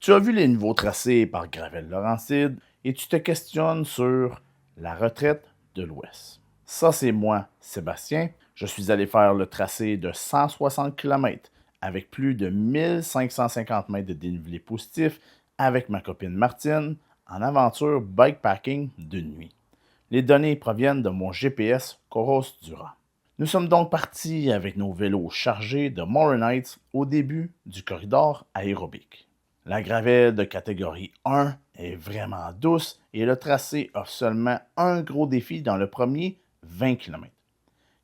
Tu as vu les nouveaux tracés par Gravel Laurentide et tu te questionnes sur la retraite de l'Ouest. Ça, c'est moi, Sébastien. Je suis allé faire le tracé de 160 km avec plus de 1550 mètres de dénivelé positif avec ma copine Martine en aventure bikepacking de nuit. Les données proviennent de mon GPS Coros Dura. Nous sommes donc partis avec nos vélos chargés de Morin Heights au début du corridor aérobique. La gravelle de catégorie 1 est vraiment douce et le tracé offre seulement un gros défi dans le premier 20 km.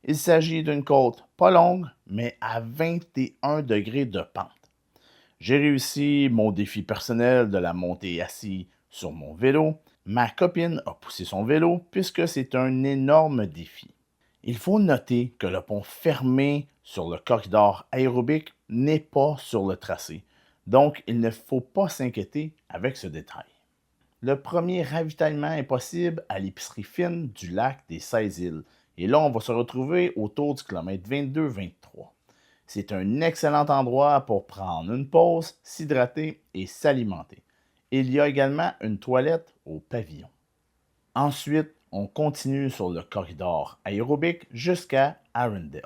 Il s'agit d'une côte pas longue, mais à 21 degrés de pente. J'ai réussi mon défi personnel de la montée assis sur mon vélo. Ma copine a poussé son vélo puisque c'est un énorme défi. Il faut noter que le pont fermé sur le corridor aérobique n'est pas sur le tracé, donc il ne faut pas s'inquiéter avec ce détail. Le premier ravitaillement est possible à l'épicerie fine du lac des 16 îles, et là on va se retrouver autour du kilomètre 22-23. C'est un excellent endroit pour prendre une pause, s'hydrater et s'alimenter. Il y a également une toilette au pavillon. Ensuite, on continue sur le corridor aérobique jusqu'à Arundel.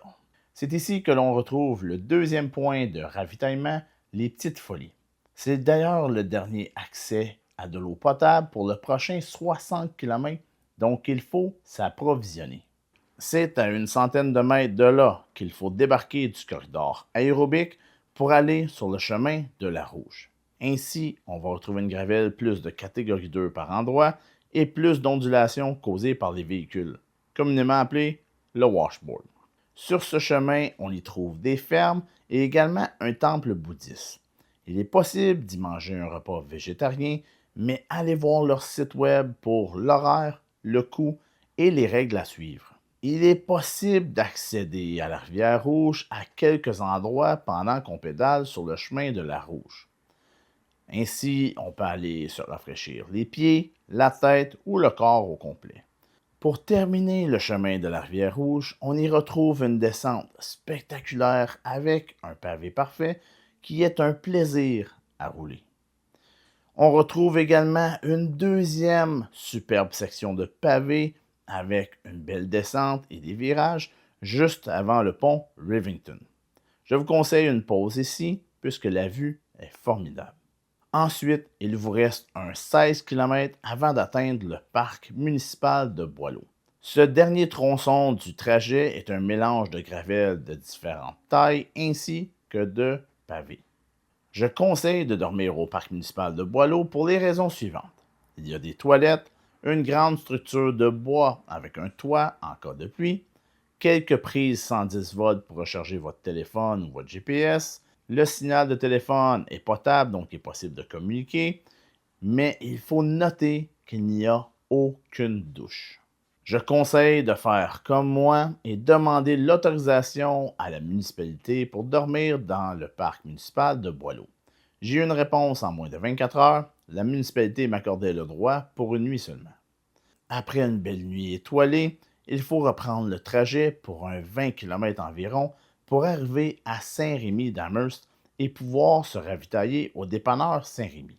C'est ici que l'on retrouve le deuxième point de ravitaillement, les Petites Folies. C'est d'ailleurs le dernier accès à de l'eau potable pour le prochain 60 km, donc il faut s'approvisionner. C'est à une centaine de mètres de là qu'il faut débarquer du corridor aérobique pour aller sur le chemin de la Rouge. Ainsi, on va retrouver une gravelle plus de catégorie 2 par endroit et plus d'ondulations causées par les véhicules, communément appelé le washboard. Sur ce chemin, on y trouve des fermes et également un temple bouddhiste. Il est possible d'y manger un repas végétarien, mais allez voir leur site web pour l'horaire, le coût et les règles à suivre. Il est possible d'accéder à la rivière Rouge à quelques endroits pendant qu'on pédale sur le chemin de la Rouge. Ainsi, on peut aller se rafraîchir les pieds, la tête ou le corps au complet. Pour terminer le chemin de la rivière Rouge, on y retrouve une descente spectaculaire avec un pavé parfait qui est un plaisir à rouler. On retrouve également une deuxième superbe section de pavé avec une belle descente et des virages juste avant le pont Rivington. Je vous conseille une pause ici puisque la vue est formidable. Ensuite, il vous reste un 16 km avant d'atteindre le parc municipal de Boileau. Ce dernier tronçon du trajet est un mélange de gravelle de différentes tailles ainsi que de pavés. Je conseille de dormir au parc municipal de Boileau pour les raisons suivantes. Il y a des toilettes, une grande structure de bois avec un toit en cas de pluie, quelques prises 110 volts pour recharger votre téléphone ou votre GPS. Le signal de téléphone est potable, donc il est possible de communiquer, mais il faut noter qu'il n'y a aucune douche. Je conseille de faire comme moi et demander l'autorisation à la municipalité pour dormir dans le parc municipal de Boileau. J'ai eu une réponse en moins de 24 heures. La municipalité m'accordait le droit pour une nuit seulement. Après une belle nuit étoilée, il faut reprendre le trajet pour un 20 km environ pour arriver à Saint-Rémy d'Amherst et pouvoir se ravitailler au dépanneur Saint-Rémy.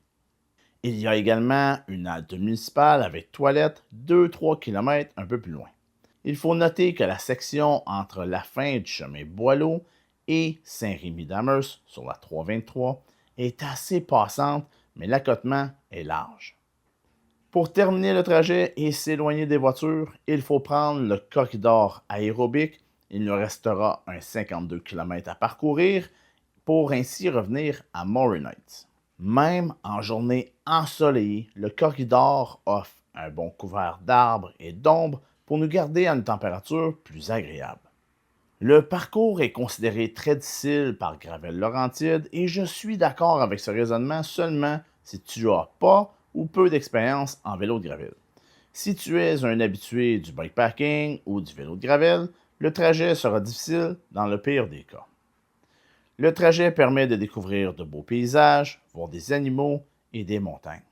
Il y a également une halte municipale avec toilettes 2-3 km un peu plus loin. Il faut noter que la section entre la fin du chemin Boileau et Saint-Rémy d'Amherst sur la 323 est assez passante, mais l'accotement est large. Pour terminer le trajet et s'éloigner des voitures, il faut prendre le corridor aérobique. Il nous restera un 52 km à parcourir pour ainsi revenir à Morin Heights. Même en journée ensoleillée, le corridor offre un bon couvert d'arbres et d'ombre pour nous garder à une température plus agréable. Le parcours est considéré très difficile par Gravel Laurentide et je suis d'accord avec ce raisonnement seulement si tu n'as pas ou peu d'expérience en vélo de gravel. Si tu es un habitué du bikepacking ou du vélo de gravel, le trajet sera difficile dans le pire des cas. Le trajet permet de découvrir de beaux paysages, voir des animaux et des montagnes.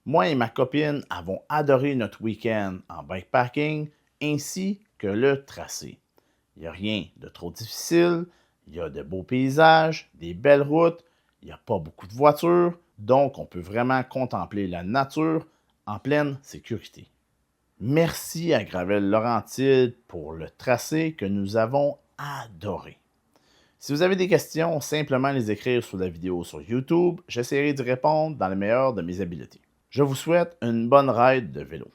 Moi et ma copine avons adoré notre week-end en bikepacking ainsi que le tracé. Il n'y a rien de trop difficile, il y a de beaux paysages, des belles routes, il n'y a pas beaucoup de voitures, Donc, on peut vraiment contempler la nature en pleine sécurité. Merci à Gravel Laurentide pour le tracé que nous avons adoré. Si vous avez des questions, simplement les écrire sous la vidéo sur YouTube. J'essaierai d'y répondre dans le meilleur de mes habiletés. Je vous souhaite une bonne ride de vélo.